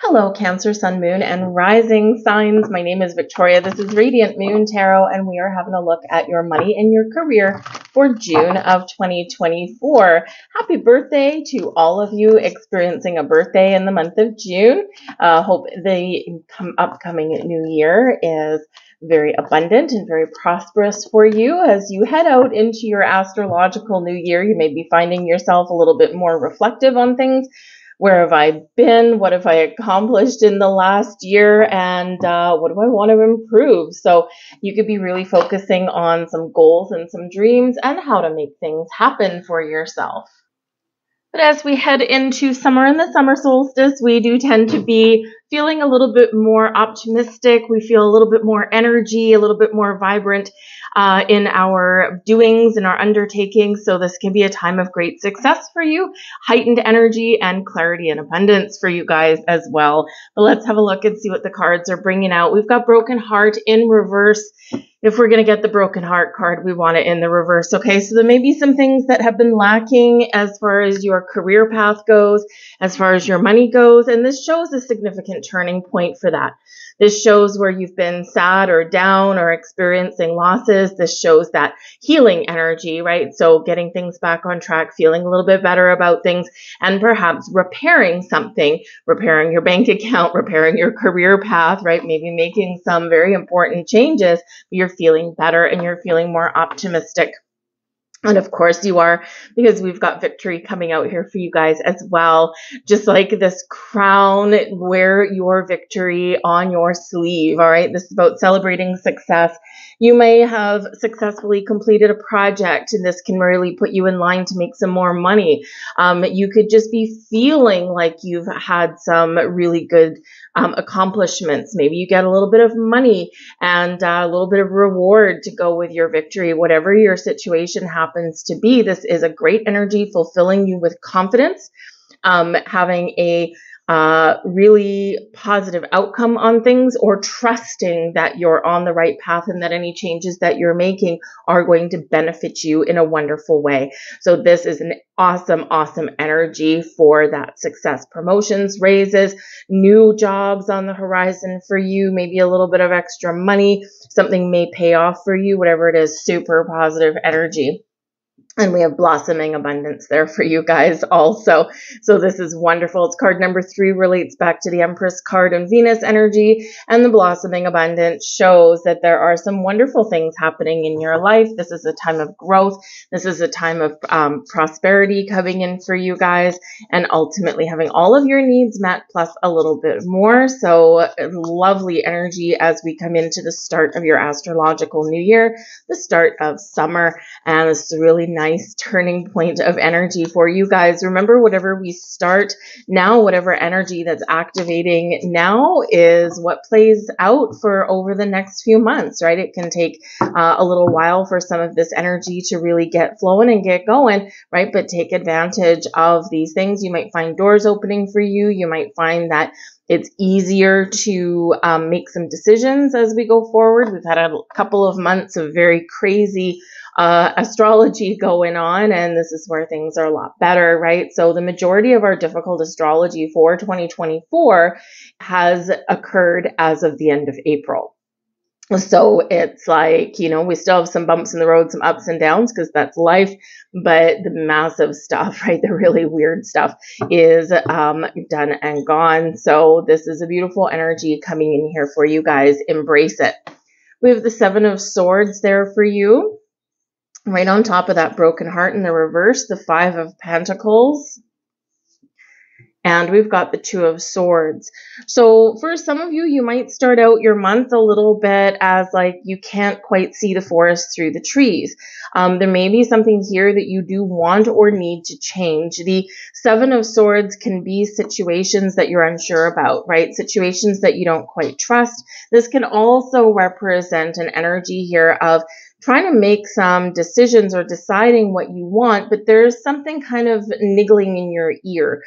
Hello, Cancer, Sun, Moon, and Rising signs. My name is Victoria. This is Radiant Moon Tarot, and we are having a look at your money and your career for June of 2024. Happy birthday to all of you experiencing a birthday in the month of June. Hope the upcoming new year is very abundant and very prosperous for you. As you head out into your astrological new year, you may be finding yourself a little bit more reflective on things. Where have I been? What have I accomplished in the last year? And what do I want to improve? So you could be really focusing on some goals and some dreams and how to make things happen for yourself. But as we head into summer and the summer solstice, we do tend to be feeling a little bit more optimistic. We feel a little bit more energy, a little bit more vibrant in our doings and our undertakings. So this can be a time of great success for you, heightened energy and clarity and abundance for you guys as well. But let's have a look and see what the cards are bringing out. We've got Broken Heart in reverse. If we're going to get the Broken Heart card, we want it in the reverse. Okay, so there may be some things that have been lacking as far as your career path goes, as far as your money goes, and this shows a significant turning point for that. This shows where you've been sad or down or experiencing losses. This shows that healing energy, right? So getting things back on track, feeling a little bit better about things, and perhaps repairing something, repairing your bank account, repairing your career path, right? Maybe making some very important changes. You're feeling better and you're feeling more optimistic. And of course you are, because we've got victory coming out here for you guys as well. Just like this crown, wear your victory on your sleeve. All right. This is about celebrating success. You may have successfully completed a project, and this can really put you in line to make some more money. You could just be feeling like you've had some really good accomplishments. Maybe you get a little bit of money and a little bit of reward to go with your victory, whatever your situation happens to be. This is a great energy, fulfilling you with confidence, having a really positive outcome on things, or trusting that you're on the right path and that any changes that you're making are going to benefit you in a wonderful way. So this is an awesome, awesome energy for that success. Promotions, raises, new jobs on the horizon for you, maybe a little bit of extra money, something may pay off for you, whatever it is, super positive energy. And we have blossoming abundance there for you guys also. So this is wonderful. It's card number 3, relates back to the Empress card and Venus energy. And the blossoming abundance shows that there are some wonderful things happening in your life. This is a time of growth. This is a time of prosperity coming in for you guys, and ultimately having all of your needs met plus a little bit more. So lovely energy as we come into the start of your astrological new year, the start of summer. And this is really nice turning point of energy for you guys. Remember, whatever we start now, whatever energy that's activating now is what plays out for over the next few months, right? It can take a little while for some of this energy to really get flowing and get going, right? But take advantage of these things. You might find doors opening for you. You might find that it's easier to make some decisions as we go forward. We've had a couple of months of very crazy astrology going on, and this is where things are a lot better, right? So the majority of our difficult astrology for 2024 has occurred as of the end of April. So it's like, you know, we still have some bumps in the road, some ups and downs, because that's life. But the massive stuff, right, the really weird stuff is done and gone. So this is a beautiful energy coming in here for you guys. Embrace it. We have the 7 of Swords there for you. Right on top of that Broken Heart in the reverse, the 5 of Pentacles. And we've got the 2 of Swords. So for some of you, you might start out your month a little bit as like you can't quite see the forest through the trees. There may be something here that you do want or need to change. The 7 of Swords can be situations that you're unsure about, right? Situations that you don't quite trust. This can also represent an energy here of trying to make some decisions or deciding what you want, but there's something kind of niggling in your ear.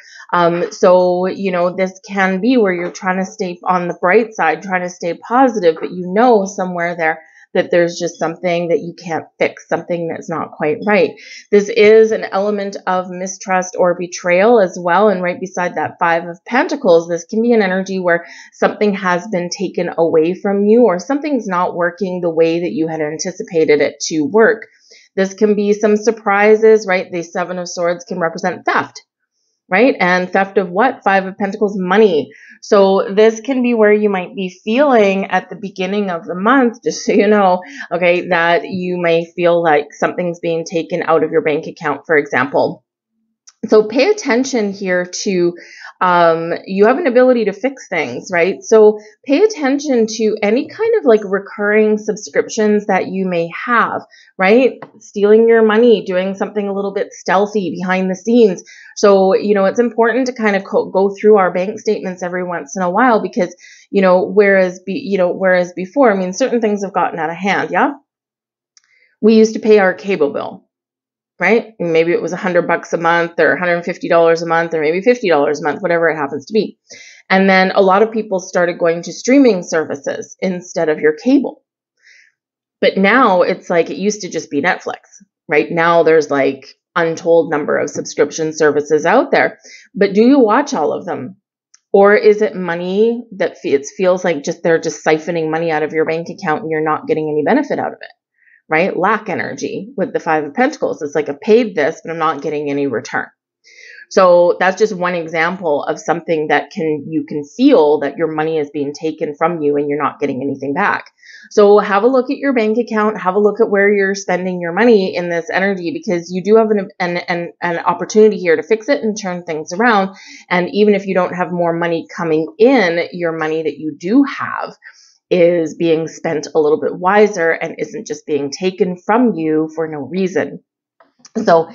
So, you know, this can be where you're trying to stay on the bright side, trying to stay positive, but you know somewhere there that there's just something that you can't fix, something that's not quite right. This is an element of mistrust or betrayal as well. And right beside that Five of Pentacles, this can be an energy where something has been taken away from you, or something's not working the way that you had anticipated it to work. This can be some surprises, right? The Seven of Swords can represent theft, right? And theft of what? Five of Pentacles, money. So this can be where you might be feeling at the beginning of the month, just so you know, okay, that you may feel like something's being taken out of your bank account, for example. So pay attention here to, you have an ability to fix things, right? So pay attention to any kind of like recurring subscriptions that you may have, right? Stealing your money, doing something a little bit stealthy behind the scenes. So, it's important to kind of go through our bank statements every once in a while because, whereas before, I mean, certain things have gotten out of hand. Yeah. We used to pay our cable bill, right? And maybe it was $100 a month or $150 a month or maybe $50 a month, whatever it happens to be. And then a lot of people started going to streaming services instead of your cable. But now it's like it used to just be Netflix, right? Now there's like untold number of subscription services out there. But do you watch all of them? Or is it money that it feels like they're just siphoning money out of your bank account and you're not getting any benefit out of it? Right? Lack energy with the Five of Pentacles. It's like I paid this, but I'm not getting any return. So that's just one example of something that you can feel that your money is being taken from you and you're not getting anything back. So have a look at your bank account, have a look at where you're spending your money in this energy, because you do have an opportunity here to fix it and turn things around. And even if you don't have more money coming in, your money that you do have is being spent a little bit wiser and isn't just being taken from you for no reason. So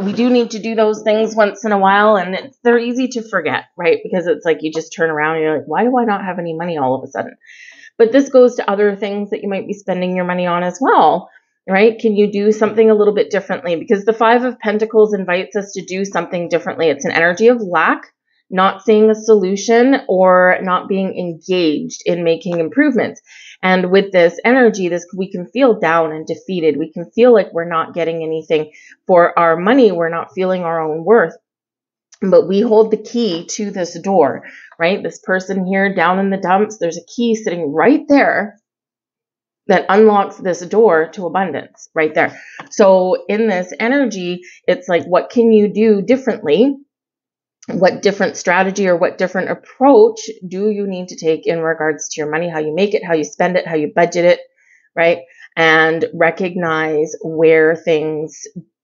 we do need to do those things once in a while, and they're easy to forget, right? Because it's like you just turn around and you're like, why do I not have any money all of a sudden? But this goes to other things that you might be spending your money on as well, right? Can you do something a little bit differently? Because the Five of Pentacles invites us to do something differently. It's an energy of lack, not seeing a solution, or not being engaged in making improvements. And with this energy, we can feel down and defeated. We can feel like we're not getting anything for our money. We're not feeling our own worth. But we hold the key to this door, right? This person here down in the dumps, there's a key sitting right there that unlocks this door to abundance right there. So in this energy, it's like, what can you do differently? What different strategy or what different approach do you need to take in regards to your money, how you make it, how you spend it, how you budget it, right? And recognize where things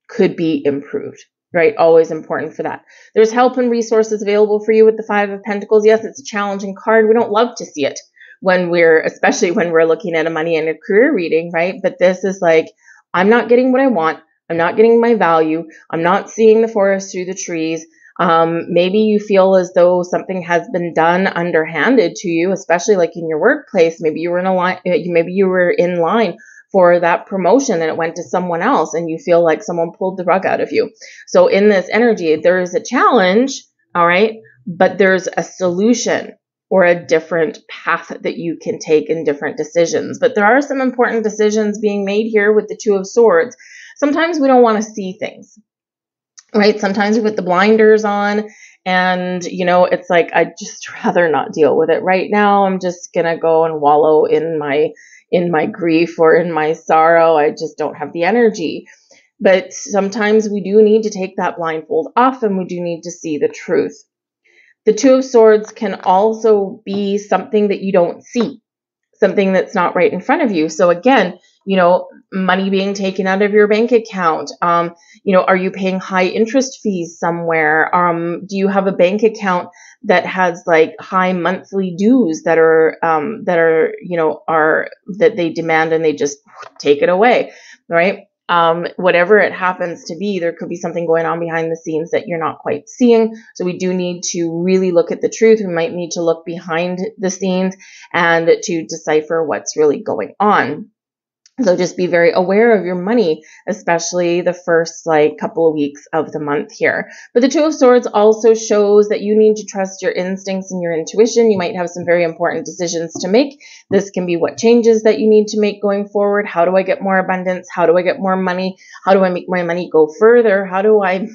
could be improved, right? Always important for that. There's help and resources available for you with the Five of Pentacles. Yes, it's a challenging card. We don't love to see it especially when we're looking at a money and a career reading, right? But this is like, I'm not getting what I want. I'm not getting my value. I'm not seeing the forest through the trees. Maybe you feel as though something has been done underhanded to you, especially like in your workplace. Maybe you were in line for that promotion and it went to someone else and you feel like someone pulled the rug out of you. So in this energy, there is a challenge, all right, but there's a solution or a different path that you can take in different decisions. But there are some important decisions being made here with the Two of Swords. Sometimes we don't want to see things, right? Sometimes we put the blinders on and, it's like, I'd just rather not deal with it right now. I'm just going to go and wallow in my grief or in my sorrow. I just don't have the energy. But sometimes we do need to take that blindfold off and we do need to see the truth. The Two of Swords can also be something that you don't see, something that's not right in front of you. So again, money being taken out of your bank account. Are you paying high interest fees somewhere? Do you have a bank account that has like high monthly dues that they demand and they just take it away, right? Whatever it happens to be, there could be something going on behind the scenes that you're not quite seeing. So we do need to really look at the truth. We might need to look behind the scenes and to decipher what's really going on. So just be very aware of your money, especially the first couple of weeks of the month here. But the Two of Swords also shows that you need to trust your instincts and your intuition. You might have some very important decisions to make. This can be what changes that you need to make going forward. How do I get more abundance? How do I get more money? How do I make my money go further? How do I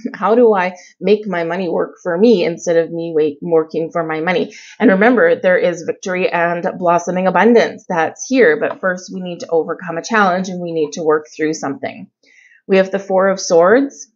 make my money work for me instead of me working for my money? And remember, there is victory and blossoming abundance that's here. But first, we need to overcome a challenge and we need to work through something. We have the Four of Swords.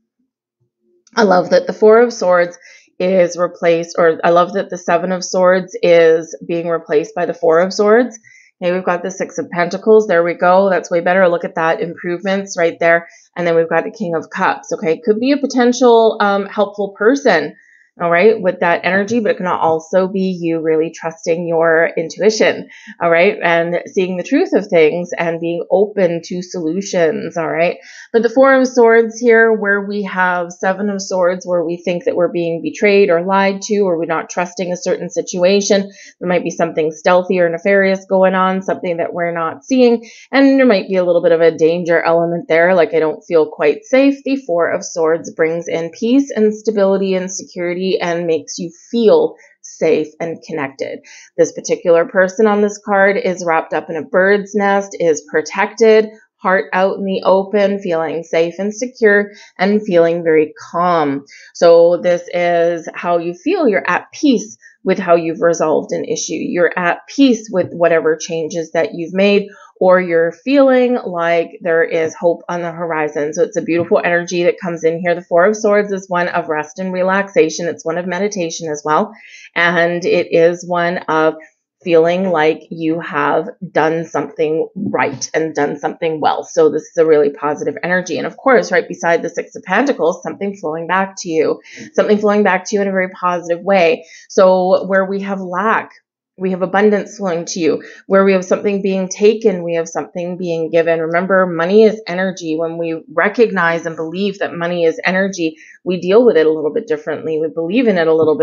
I love that the Four of Swords is replaced, or I love that the Seven of Swords is being replaced by the Four of Swords. Okay, we've got the Six of Pentacles. There we go. That's way better. Look at that. Improvements right there. And then we've got the King of Cups. Okay, could be a potential helpful person. All right, with that energy, but it can also be you really trusting your intuition, all right, and seeing the truth of things and being open to solutions, all right. But the Four of Swords here, where we have Seven of Swords, where we think that we're being betrayed or lied to, or we're not trusting a certain situation, there might be something stealthy or nefarious going on, something that we're not seeing, and there might be a little bit of a danger element there, like I don't feel quite safe. The Four of Swords brings in peace and stability and security and makes you feel safe and connected. This particular person on this card is wrapped up in a bird's nest, is protected, heart out in the open, feeling safe and secure, and feeling very calm. So this is how you feel. You're at peace with how you've resolved an issue. You're at peace with whatever changes that you've made, or you're feeling like there is hope on the horizon. So it's a beautiful energy that comes in here. The Four of Swords is one of rest and relaxation. It's one of meditation as well. And it is one of feeling like you have done something right and done something well. So this is a really positive energy. And of course, right beside the Six of Pentacles, something flowing back to you in a very positive way. So where we have lack, we have abundance flowing to you. Where we have something being taken, we have something being given. Remember, money is energy. When we recognize and believe that money is energy, we deal with it a little bit differently. We believe in it a little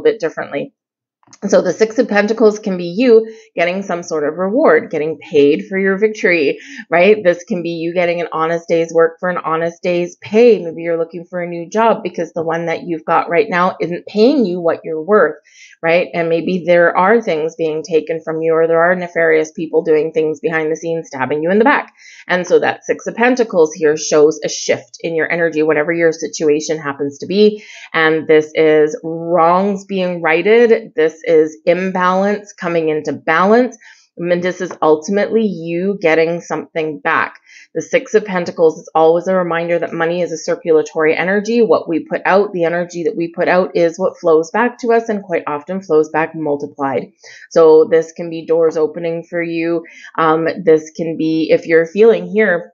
bit differently. So the Six of Pentacles can be you getting some sort of reward, getting paid for your victory, right? This can be you getting an honest day's work for an honest day's pay. Maybe you're looking for a new job because the one that you've got right now isn't paying you what you're worth, right? And maybe there are things being taken from you, or there are nefarious people doing things behind the scenes, stabbing you in the back. And so that Six of Pentacles here shows a shift in your energy, whatever your situation happens to be. And this is wrongs being righted. This is imbalance coming into balance. And this is ultimately you getting something back. The Six of Pentacles is always a reminder that money is a circulatory energy. What we put out, the energy that we put out is what flows back to us, and quite often flows back multiplied. So this can be doors opening for you. This can be, if you're feeling here,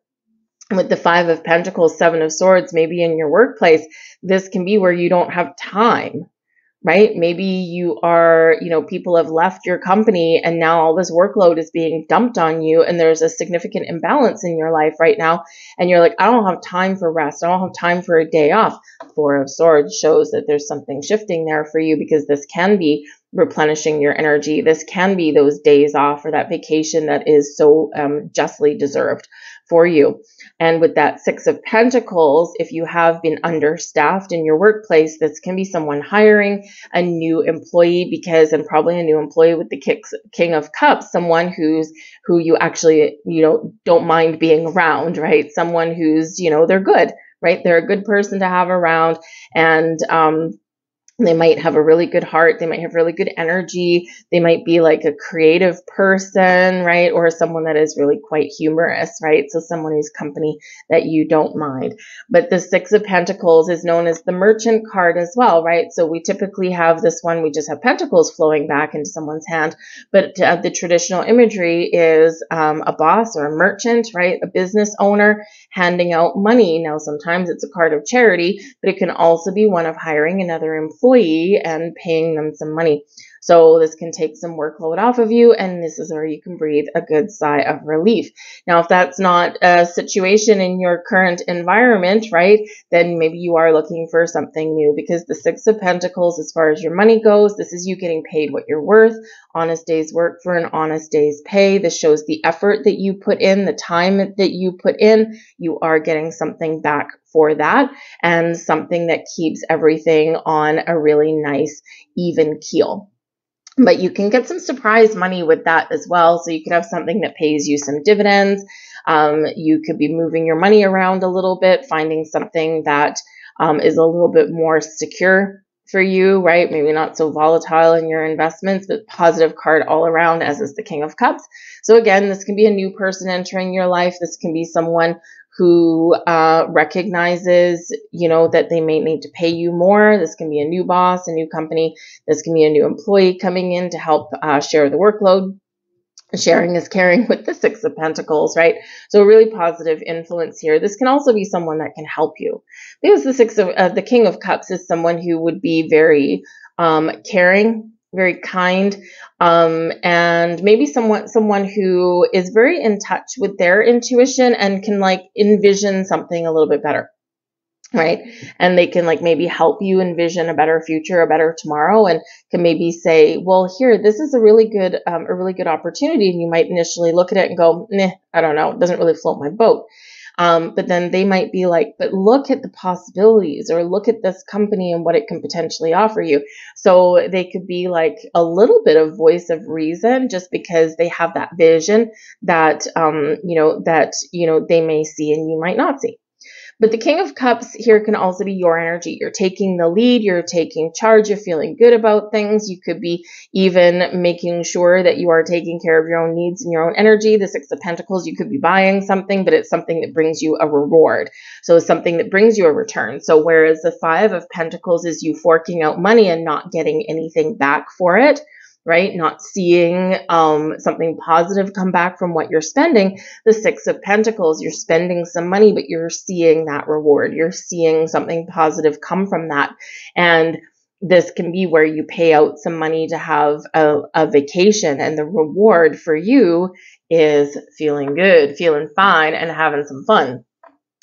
with the Five of Pentacles, Seven of Swords, maybe in your workplace, this can be where you don't have time, right? Maybe you are, people have left your company and now all this workload is being dumped on you, and there's a significant imbalance in your life right now. And you're like, I don't have time for rest. I don't have time for a day off. Four of Swords shows that there's something shifting there for you, because this can be replenishing your energy. This can be those days off or that vacation that is so justly deserved for you. And with that Six of Pentacles, if you have been understaffed in your workplace, this can be someone hiring a new employee, and probably a new employee with the King of Cups, someone who you actually, don't mind being around, right? Someone who's, they're good, right? They're a good person to have around, and they might have a really good heart. They might have really good energy. They might be like a creative person, right? Or someone that is really quite humorous, right? So someone whose company that you don't mind. But the Six of Pentacles is known as the Merchant card as well, right? So we typically have this one, we just have pentacles flowing back into someone's hand. But the traditional imagery is a boss or a merchant, right? A business owner handing out money. Now, sometimes it's a card of charity, but it can also be one of hiring another employee and paying them some money. So this can take some workload off of you, and this is where you can breathe a good sigh of relief. Now, if that's not a situation in your current environment, right, then maybe you are looking for something new, because the Six of Pentacles, as far as your money goes, this is you getting paid what you're worth. Honest day's work for an honest day's pay. This shows the effort that you put in, the time that you put in. You are getting something back for that, and something that keeps everything on a really nice, even keel. But you can get some surprise money with that as well. So you could have something that pays you some dividends. You could be moving your money around a little bit, finding something that is a little bit more secure for you, right? Maybe not so volatile in your investments, but positive card all around, as is the King of Cups. So again, this can be a new person entering your life. This can be someone who recognizes, that they may need to pay you more. This can be a new boss, a new company. This can be a new employee coming in to help share the workload. Sharing is caring with the Six of Pentacles, right? So a really positive influence here. This can also be someone that can help you, because the King of Cups is someone who would be very caring, very kind, and maybe someone who is very in touch with their intuition and can envision something a little bit better, right? And they can maybe help you envision a better future, a better tomorrow, and can maybe say, well, here, this is a really good opportunity. And you might initially look at it and go, nah, I don't know, it doesn't really float my boat. But then they might be like, but look at the possibilities, or look at this company and what it can potentially offer you. So they could be like a little bit of voice of reason, just because they have that vision that, they may see and you might not see. But the King of Cups here can also be your energy. You're taking the lead. You're taking charge. You're feeling good about things. You could be even making sure that you are taking care of your own needs and your own energy. The Six of Pentacles, you could be buying something, but it's something that brings you a reward. So it's something that brings you a return. So whereas the Five of Pentacles is you forking out money and not getting anything back for it, right? Not seeing something positive come back from what you're spending. The Six of Pentacles, you're spending some money, but you're seeing that reward. You're seeing something positive come from that. And this can be where you pay out some money to have a vacation, and the reward for you is feeling good, feeling fine, and having some fun.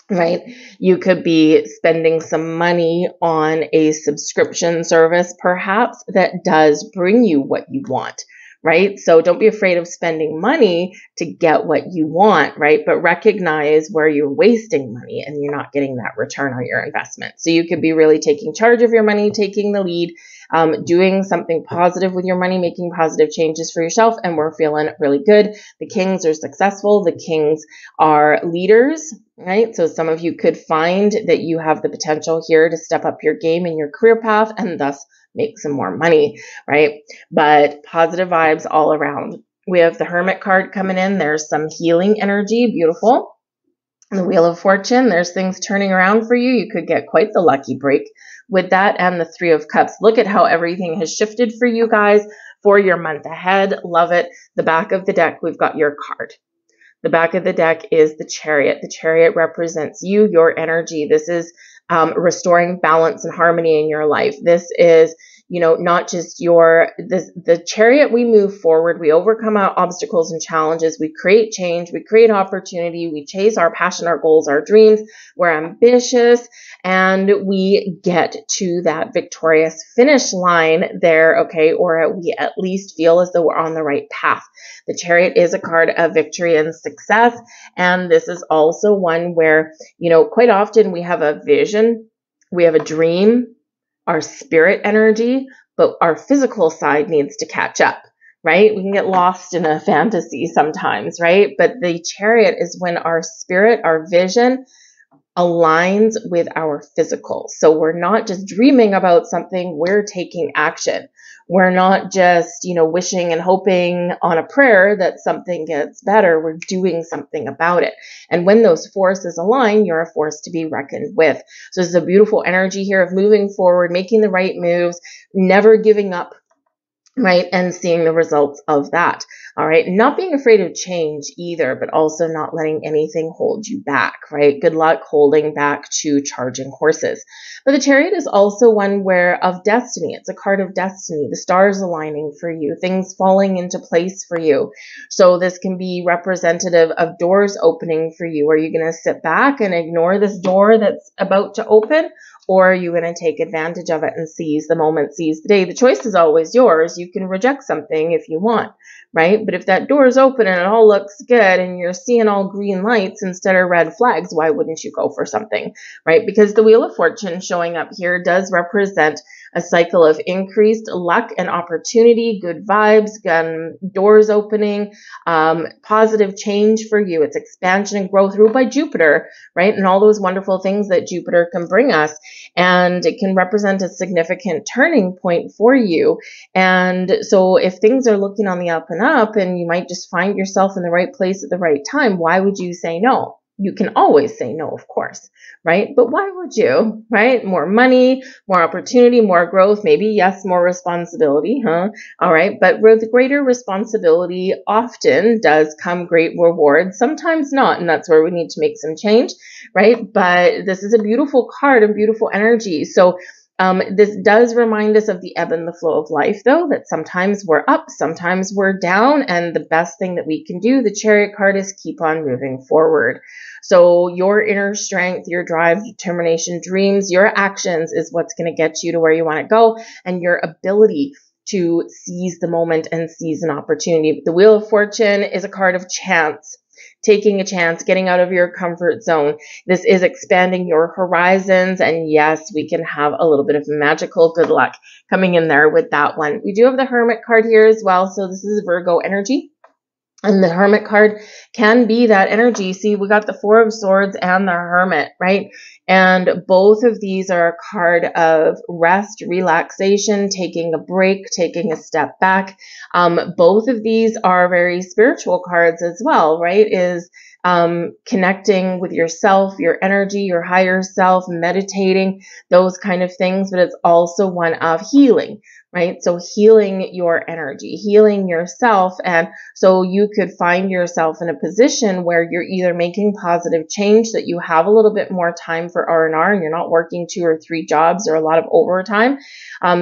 Right? You could be spending some money on a subscription service, perhaps, that does bring you what you want, right? So don't be afraid of spending money to get what you want, right? But recognize where you're wasting money and you're not getting that return on your investment. So you could be really taking charge of your money, taking the lead, doing something positive with your money, making positive changes for yourself, and we're feeling really good. The Kings are successful. The Kings are leaders, right? So some of you could find that you have the potential here to step up your game in your career path and thus make some more money, right? But positive vibes all around. We have the Hermit card coming in. There's some healing energy. Beautiful. The Wheel of Fortune, there's things turning around for you. You could get quite the lucky break with that. And the Three of Cups. Look at how everything has shifted for you guys for your month ahead. Love it. The back of the deck, we've got your card. The back of the deck is the Chariot. The Chariot represents you, your energy. This is restoring balance and harmony in your life. This is, not just the Chariot. We move forward. We overcome our obstacles and challenges. We create change. We create opportunity. We chase our passion, our goals, our dreams. We're ambitious, and we get to that victorious finish line there, okay? Or we at least feel as though we're on the right path. The Chariot is a card of victory and success. And this is also one where, quite often we have a vision, we have a dream, our spirit energy, but our physical side needs to catch up, right? We can get lost in a fantasy sometimes, right? But the Chariot is when our spirit, our vision aligns with our physical. So we're not just dreaming about something, we're taking action. We're not just, wishing and hoping on a prayer that something gets better. We're doing something about it. And when those forces align, you're a force to be reckoned with. So there's a beautiful energy here of moving forward, making the right moves, never giving up, right? And seeing the results of that. All right. Not being afraid of change either, but also not letting anything hold you back, right? Good luck holding back to charging horses. But the Chariot is also one where of destiny. It's a card of destiny, the stars aligning for you, things falling into place for you. So this can be representative of doors opening for you. Are you going to sit back and ignore this door that's about to open? Or are you going to take advantage of it and seize the moment, seize the day? The choice is always yours. You can reject something if you want, right? But if that door is open and it all looks good and you're seeing all green lights instead of red flags, why wouldn't you go for something, right? Because the Wheel of Fortune showing up here does represent a cycle of increased luck and opportunity, good vibes, doors opening, positive change for you. It's expansion and growth ruled by Jupiter, right? And all those wonderful things that Jupiter can bring us. And it can represent a significant turning point for you. And so if things are looking on the up and up and you might just find yourself in the right place at the right time, why would you say no? You can always say no, of course, right? But why would you, right? More money, more opportunity, more growth, maybe, yes, more responsibility, huh? All right. But with greater responsibility often does come great reward, sometimes not. And that's where we need to make some change, right? But this is a beautiful card and beautiful energy. So this does remind us of the ebb and the flow of life, though, that sometimes we're up, sometimes we're down. And the best thing that we can do, the Chariot card, is keep on moving forward. So your inner strength, your drive, determination, dreams, your actions is what's going to get you to where you want to go, and your ability to seize the moment and seize an opportunity. The Wheel of Fortune is a card of chance. Taking a chance, getting out of your comfort zone. This is expanding your horizons. And yes, we can have a little bit of magical good luck coming in there with that one. We do have the Hermit card here as well. So this is Virgo energy. And the Hermit card can be that energy. See, we got the Four of Swords and the Hermit, right? And both of these are a card of rest, relaxation, taking a break, taking a step back. Both of these are very spiritual cards as well, right? Is connecting with yourself, your energy, your higher self, meditating, those kind of things. But it's also one of healing, right? So healing your energy, healing yourself. And so you could find yourself in a position where you're either making positive change, that you have a little bit more time for R&R and you're not working 2 or 3 jobs or a lot of overtime.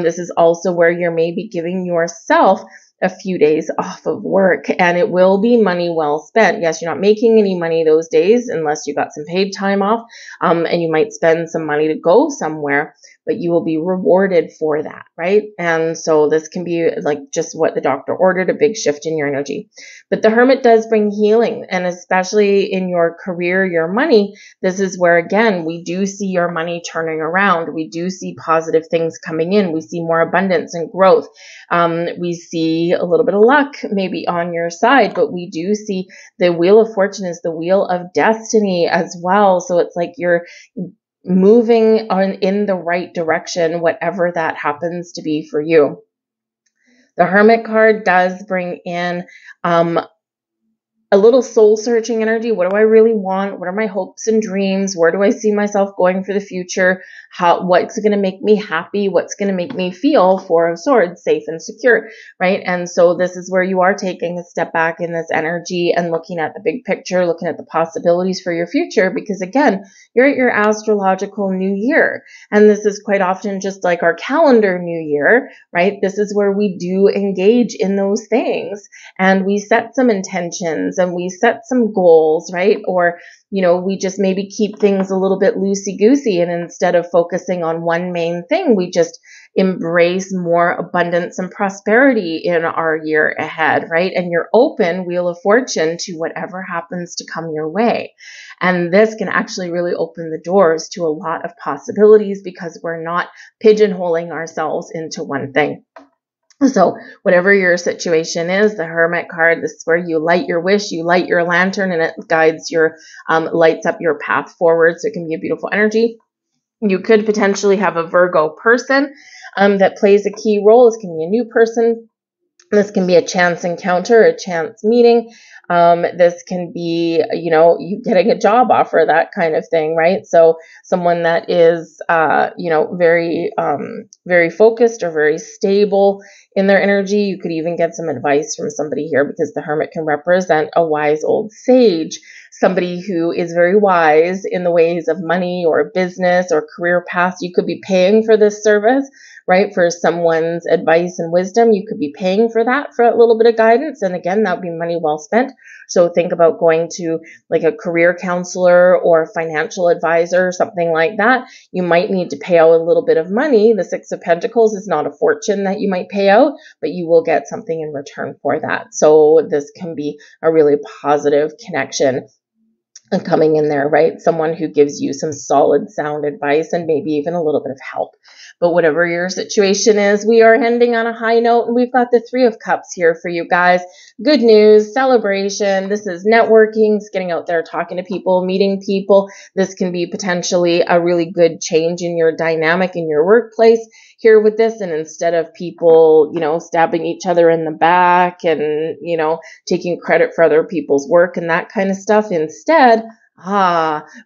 This is also where you're maybe giving yourself a few days off of work, and it will be money well spent. Yes, you're not making any money those days unless you got some paid time off, and you might spend some money to go somewhere, but you will be rewarded for that, right? And so this can be like just what the doctor ordered, a big shift in your energy. But the Hermit does bring healing, and especially in your career, your money, this is where, again, we do see your money turning around. We do see positive things coming in. We see more abundance and growth. We see a little bit of luck maybe on your side, but we do see the Wheel of Fortune is the wheel of destiny as well. So it's like you're moving on in the right direction, whatever that happens to be for you. The Hermit card does bring in a little soul-searching energy. What do I really want? What are my hopes and dreams? Where do I see myself going for the future? What's going to make me happy? What's going to make me feel, Four of Swords, safe and secure, right? And so this is where you are taking a step back in this energy and looking at the big picture, looking at the possibilities for your future, because again, you're at your astrological new year. And this is quite often just like our calendar new year, right? This is where we do engage in those things and we set some intentions and we set some goals, right? Or, we just maybe keep things a little bit loosey-goosey, and instead of focusing on one main thing, we just embrace more abundance and prosperity in our year ahead, right? And you're open, Wheel of Fortune, to whatever happens to come your way. And this can actually really open the doors to a lot of possibilities because we're not pigeonholing ourselves into one thing. So whatever your situation is, the Hermit card, this is where you light your wish, you light your lantern, and it guides your, lights up your path forward. So it can be a beautiful energy. You could potentially have a Virgo person that plays a key role. This can be a new person. This can be a chance encounter, a chance meeting. This can be, you know, you getting a job offer, that kind of thing, right? So someone that is, you know, very, very focused or very stable in their energy. You could even get some advice from somebody here, because the Hermit can represent a wise old sage, somebody who is very wise in the ways of money or business or career path. You could be paying for this service, right? For someone's advice and wisdom, you could be paying for that, for a little bit of guidance. And again, that would be money well spent. So think about going to like a career counselor or financial advisor, something like that. You might need to pay out a little bit of money. The Six of Pentacles is not a fortune that you might pay out, but you will get something in return for that. So this can be a really positive connection and coming in there, right? Someone who gives you some solid, sound advice and maybe even a little bit of help. But whatever your situation is, we are ending on a high note, and we've got the Three of Cups here for you guys. Good news, celebration. This is networking, it's getting out there, talking to people, meeting people. This can be potentially a really good change in your dynamic in your workplace here with this. And instead of people, you know, stabbing each other in the back and, you know, taking credit for other people's work and that kind of stuff, instead,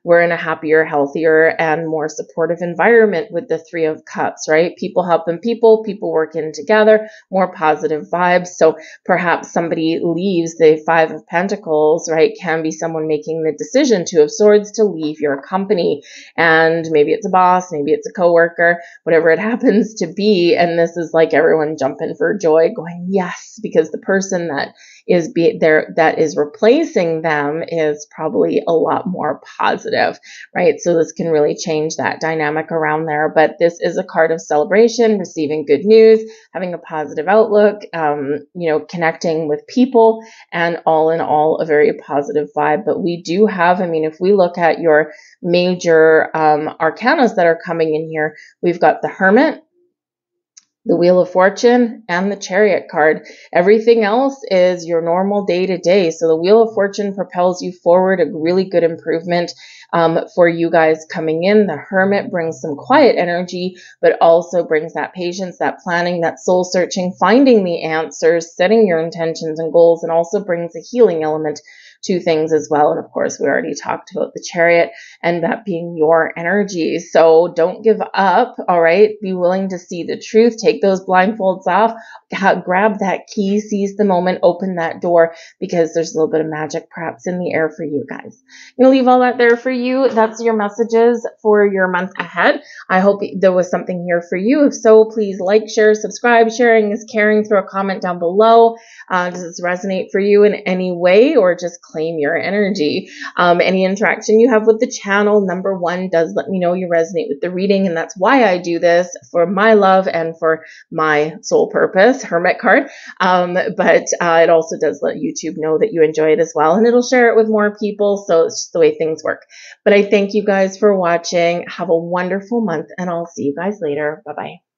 we're in a happier, healthier, and more supportive environment with the Three of Cups, right? People helping people, people working together, more positive vibes. So perhaps somebody leaves. The Five of Pentacles, right? Can be someone making the decision, Two of Swords, to leave your company. And maybe it's a boss, maybe it's a coworker, whatever it happens to be. And this is like everyone jumping for joy, going, yes, because the person that is replacing them is probably a lot more positive, right? So this can really change that dynamic around there. But this is a card of celebration, receiving good news, having a positive outlook, you know, connecting with people, and all in all, a very positive vibe. But we do have, I mean, if we look at your major arcanas that are coming in here, we've got the Hermit, the Wheel of Fortune, and the Chariot card. Everything else is your normal day-to-day. So the Wheel of Fortune propels you forward, a really good improvement for you guys coming in. The Hermit brings some quiet energy, but also brings that patience, that planning, that soul searching, finding the answers, setting your intentions and goals, and also brings a healing element to things as well. And of course, we already talked about the Chariot and that being your energy. So don't give up, all right? Be willing to see the truth. Take those blindfolds off. Grab that key, seize the moment, open that door, because there's a little bit of magic perhaps in the air for you guys. I'm going to leave all that there for you. That's your messages for your month ahead. I hope there was something here for you. If so, please like, share, subscribe. Sharing is caring. Throw a comment down below. Does this resonate for you in any way, or just claim your energy? Any interaction you have with the channel, number one, does let me know you resonate with the reading, and that's why I do this, for my love and for my soul purpose, Hermit card. But it also does let YouTube know that you enjoy it as well, and it'll share it with more people. So it's just the way things work. But I thank you guys for watching. Have a wonderful month, and I'll see you guys later. Bye-bye.